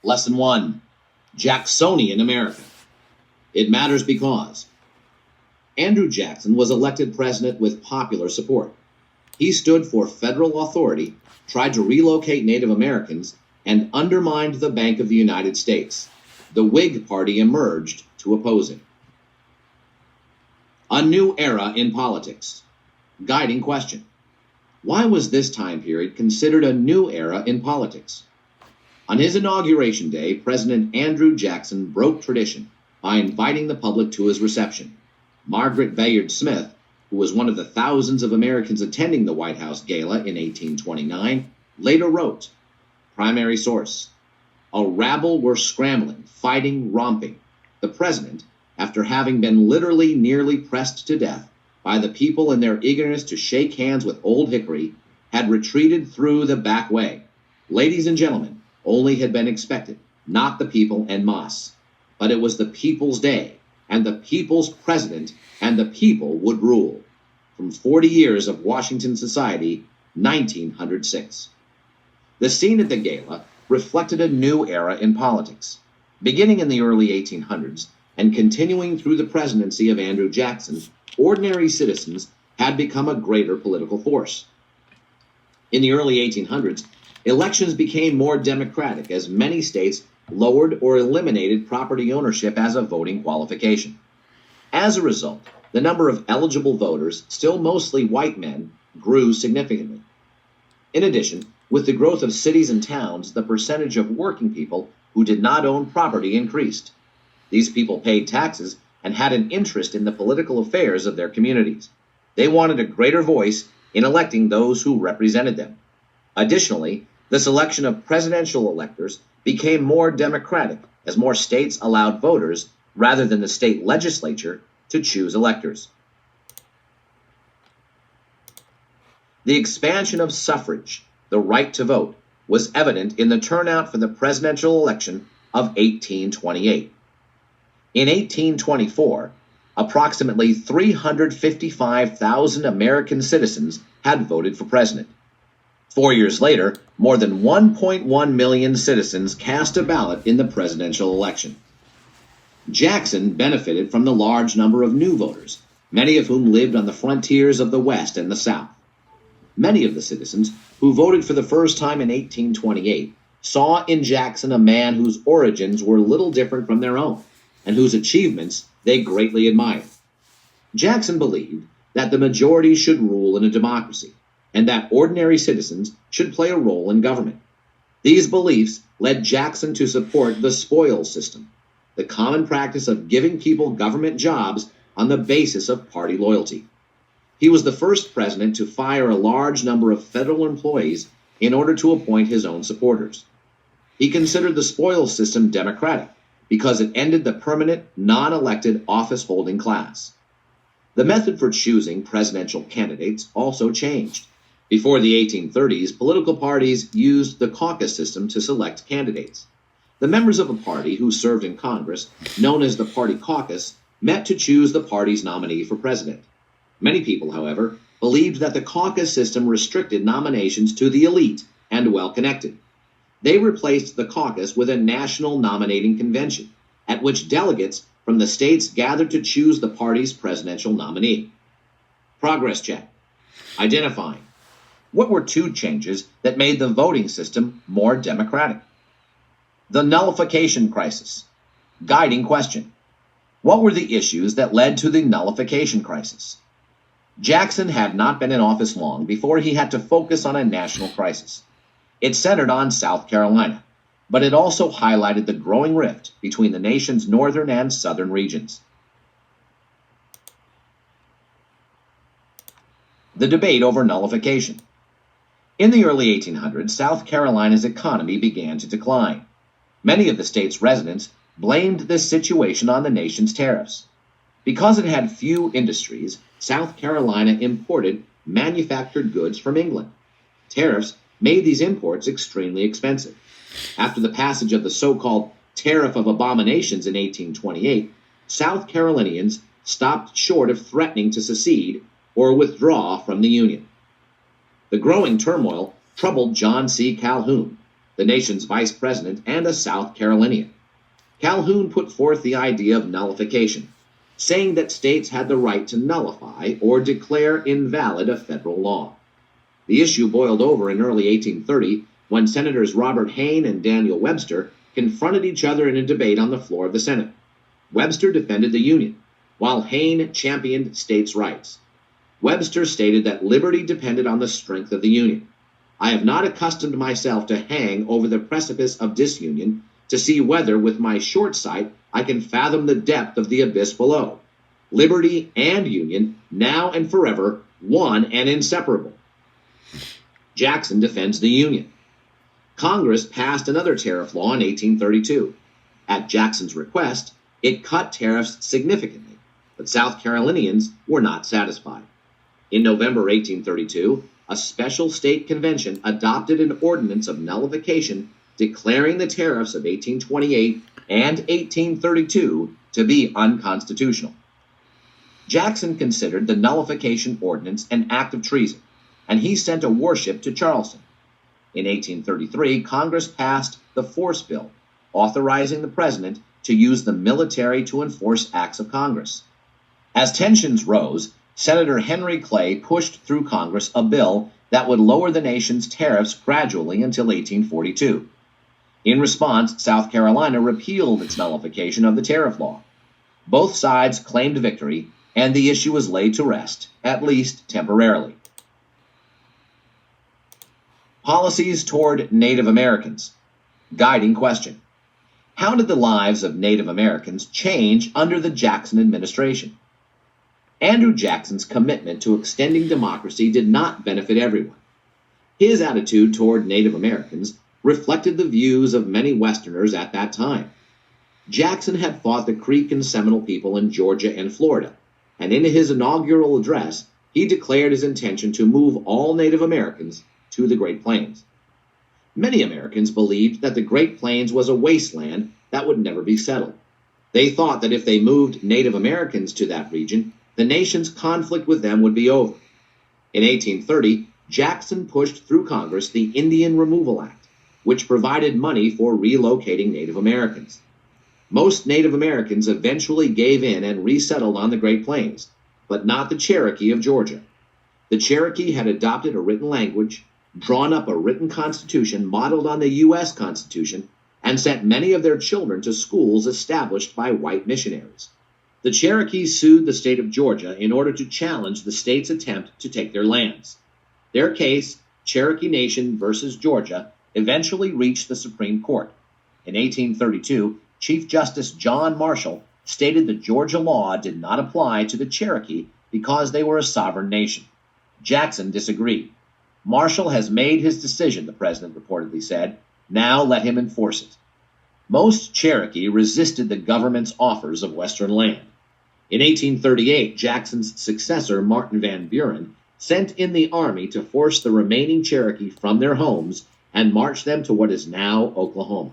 Lesson 1. Jacksonian America. It matters because Andrew Jackson was elected president with popular support. He stood for federal authority, tried to relocate Native Americans, and undermined the Bank of the United States. The Whig Party emerged to oppose him. A new era in politics. Guiding question. Why was this time period considered a new era in politics? On his inauguration day, President Andrew Jackson broke tradition by inviting the public to his reception. Margaret Bayard Smith, who was one of the thousands of Americans attending the White House Gala in 1829, later wrote, primary source, "A rabble were scrambling, fighting, romping. The president, after having been literally nearly pressed to death by the people in their eagerness to shake hands with Old Hickory, had retreated through the back way. Ladies and gentlemen, only had been expected, not the people en masse. But it was the people's day, and the people's president, and the people would rule." From 40 Years of Washington Society, 1906. The scene at the gala reflected a new era in politics. Beginning in the early 1800s and continuing through the presidency of Andrew Jackson, ordinary citizens had become a greater political force. In the early 1800s, elections became more democratic as many states lowered or eliminated property ownership as a voting qualification. As a result, the number of eligible voters, still mostly white men, grew significantly. In addition, with the growth of cities and towns, the percentage of working people who did not own property increased. These people paid taxes and had an interest in the political affairs of their communities. They wanted a greater voice in electing those who represented them. Additionally, the selection of presidential electors became more democratic as more states allowed voters, rather than the state legislature, to choose electors. The expansion of suffrage, the right to vote, was evident in the turnout for the presidential election of 1828. In 1824, approximately 355,000 American citizens had voted for president. 4 years later, more than 1.1 million citizens cast a ballot in the presidential election. Jackson benefited from the large number of new voters, many of whom lived on the frontiers of the West and the South. Many of the citizens who voted for the first time in 1828 saw in Jackson a man whose origins were little different from their own, and whose achievements they greatly admired. Jackson believed that the majority should rule in a democracy, and that ordinary citizens should play a role in government. These beliefs led Jackson to support the spoils system, the common practice of giving people government jobs on the basis of party loyalty. He was the first president to fire a large number of federal employees in order to appoint his own supporters. He considered the spoils system democratic because it ended the permanent, non-elected office-holding class. The method for choosing presidential candidates also changed. Before the 1830s, political parties used the caucus system to select candidates. The members of a party who served in Congress, known as the party caucus, met to choose the party's nominee for president. Many people, however, believed that the caucus system restricted nominations to the elite and well-connected. They replaced the caucus with a national nominating convention, at which delegates from the states gathered to choose the party's presidential nominee. Progress check. Identifying. What were two changes that made the voting system more democratic? The nullification crisis. Guiding question. What were the issues that led to the nullification crisis? Jackson had not been in office long before he had to focus on a national crisis. It centered on South Carolina, but it also highlighted the growing rift between the nation's northern and southern regions. The debate over nullification. In the early 1800s, South Carolina's economy began to decline. Many of the state's residents blamed this situation on the nation's tariffs. Because it had few industries, South Carolina imported manufactured goods from England. Tariffs made these imports extremely expensive. After the passage of the so-called Tariff of Abominations in 1828, South Carolinians stopped short of threatening to secede or withdraw from the Union. The growing turmoil troubled John C. Calhoun. the nation's vice president and a South Carolinian. Calhoun put forth the idea of nullification, saying that states had the right to nullify or declare invalid a federal law. The issue boiled over in early 1830 when Senators Robert Hayne and Daniel Webster confronted each other in a debate on the floor of the Senate. Webster defended the Union, while Hayne championed states' rights. Webster stated that liberty depended on the strength of the Union. I have not accustomed myself to hang over the precipice of disunion to see whether, with my short sight, I can fathom the depth of the abyss below. Liberty and union, now and forever, one and inseparable. Jackson defends the Union. Congress passed another tariff law in 1832. At Jackson's request, it cut tariffs significantly, but South Carolinians were not satisfied. In November 1832, a special state convention adopted an ordinance of nullification declaring the tariffs of 1828 and 1832 to be unconstitutional. Jackson considered the nullification ordinance an act of treason, and he sent a warship to Charleston. In 1833, Congress passed the Force Bill, authorizing the president to use the military to enforce acts of Congress. As tensions rose, Senator Henry Clay pushed through Congress a bill that would lower the nation's tariffs gradually until 1842. In response, South Carolina repealed its nullification of the tariff law. Both sides claimed victory, and the issue was laid to rest, at least temporarily. Policies toward Native Americans. Guiding question. How did the lives of Native Americans change under the Jackson administration? Andrew Jackson's commitment to extending democracy did not benefit everyone. His attitude toward Native Americans reflected the views of many Westerners at that time. Jackson had fought the Creek and Seminole people in Georgia and Florida, and in his inaugural address, he declared his intention to move all Native Americans to the Great Plains. Many Americans believed that the Great Plains was a wasteland that would never be settled. They thought that if they moved Native Americans to that region, the nation's conflict with them would be over. In 1830, Jackson pushed through Congress the Indian Removal Act, which provided money for relocating Native Americans. Most Native Americans eventually gave in and resettled on the Great Plains, but not the Cherokee of Georgia. The Cherokee had adopted a written language, drawn up a written constitution modeled on the U.S. Constitution, and sent many of their children to schools established by white missionaries. The Cherokee sued the state of Georgia in order to challenge the state's attempt to take their lands. Their case, Cherokee Nation versus Georgia, eventually reached the Supreme Court. In 1832, Chief Justice John Marshall stated that Georgia law did not apply to the Cherokee because they were a sovereign nation. Jackson disagreed. Marshall has made his decision, the president reportedly said. Now let him enforce it. Most Cherokee resisted the government's offers of Western land. In 1838, Jackson's successor, Martin Van Buren, sent in the army to force the remaining Cherokee from their homes and march them to what is now Oklahoma.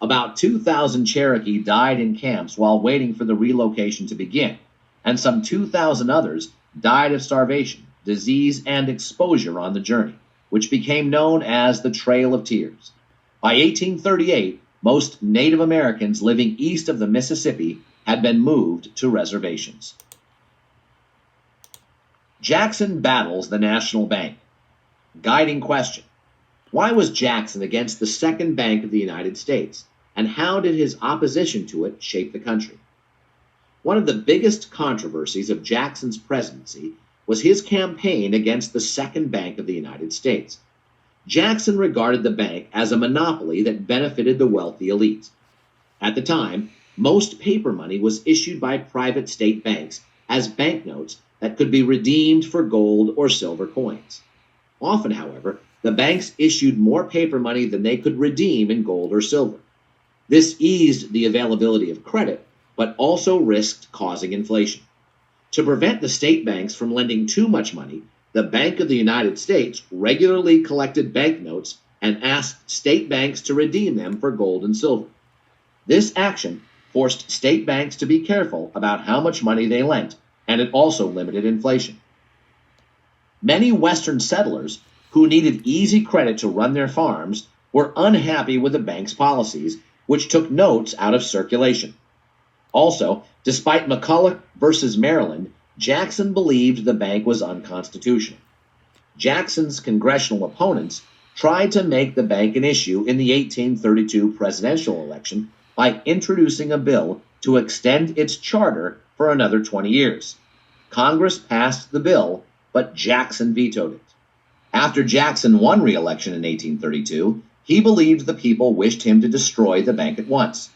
About 2,000 Cherokee died in camps while waiting for the relocation to begin, and some 2,000 others died of starvation, disease, and exposure on the journey, which became known as the Trail of Tears. By 1838, most Native Americans living east of the Mississippi had been moved to reservations. Jackson battles the National Bank. Guiding question. Why was Jackson against the Second Bank of the United States, and how did his opposition to it shape the country? One of the biggest controversies of Jackson's presidency was his campaign against the Second Bank of the United States. Jackson regarded the bank as a monopoly that benefited the wealthy elite. At the time, most paper money was issued by private state banks as banknotes that could be redeemed for gold or silver coins. Often, however, the banks issued more paper money than they could redeem in gold or silver. This eased the availability of credit, but also risked causing inflation. To prevent the state banks from lending too much money, the Bank of the United States regularly collected banknotes and asked state banks to redeem them for gold and silver. This action forced state banks to be careful about how much money they lent, and it also limited inflation. Many Western settlers who needed easy credit to run their farms were unhappy with the bank's policies, which took notes out of circulation. Also, despite McCulloch versus Maryland, Jackson believed the bank was unconstitutional. Jackson's congressional opponents tried to make the bank an issue in the 1832 presidential election by introducing a bill to extend its charter for another 20 years. Congress passed the bill, but Jackson vetoed it. After Jackson won re-election in 1832, he believed the people wished him to destroy the bank at once.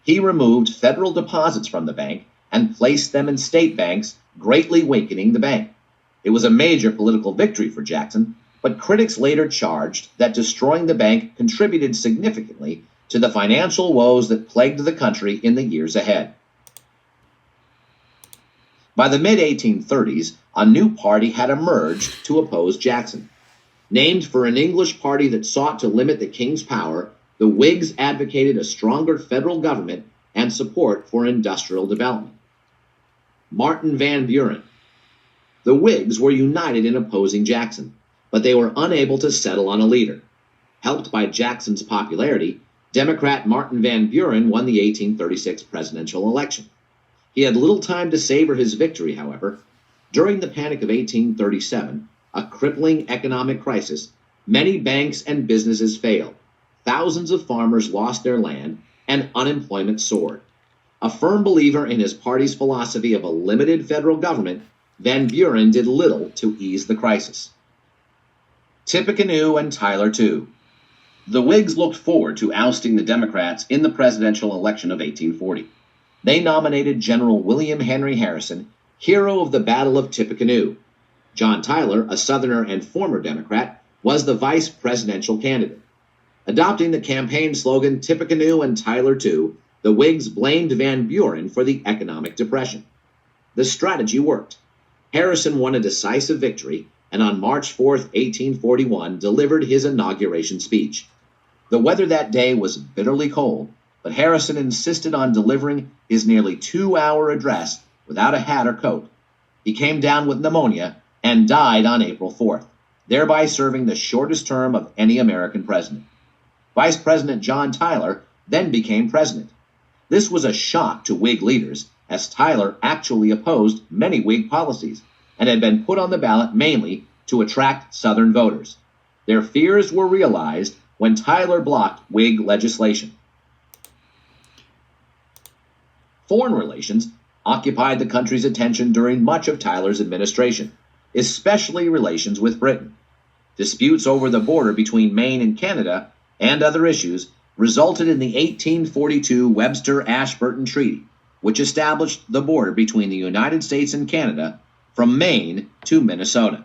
He removed federal deposits from the bank and placed them in state banks, greatly weakening the bank. It was a major political victory for Jackson, but critics later charged that destroying the bank contributed significantly to the financial woes that plagued the country in the years ahead. By the mid-1830s, a new party had emerged to oppose Jackson. Named for an English party that sought to limit the king's power, the Whigs advocated a stronger federal government and support for industrial development. Martin Van Buren. The Whigs were united in opposing Jackson, but they were unable to settle on a leader. Helped by Jackson's popularity, Democrat Martin Van Buren won the 1836 presidential election. He had little time to savor his victory, however. During the Panic of 1837, a crippling economic crisis, many banks and businesses failed. Thousands of farmers lost their land, and unemployment soared. A firm believer in his party's philosophy of a limited federal government, Van Buren did little to ease the crisis. Tippecanoe and Tyler, too. The Whigs looked forward to ousting the Democrats in the presidential election of 1840. They nominated General William Henry Harrison, hero of the Battle of Tippecanoe. John Tyler, a Southerner and former Democrat, was the vice presidential candidate. Adopting the campaign slogan Tippecanoe and Tyler too, the Whigs blamed Van Buren for the economic depression. The strategy worked. Harrison won a decisive victory and on March 4, 1841, delivered his inauguration speech. The weather that day was bitterly cold, but Harrison insisted on delivering his nearly 2-hour address without a hat or coat. He came down with pneumonia and died on April 4th, thereby serving the shortest term of any American president. Vice President John Tyler then became president. This was a shock to Whig leaders, as Tyler actually opposed many Whig policies and had been put on the ballot mainly to attract Southern voters. Their fears were realized when Tyler blocked Whig legislation. Foreign relations occupied the country's attention during much of Tyler's administration, especially relations with Britain. Disputes over the border between Maine and Canada and other issues resulted in the 1842 Webster-Ashburton Treaty, which established the border between the United States and Canada from Maine to Minnesota.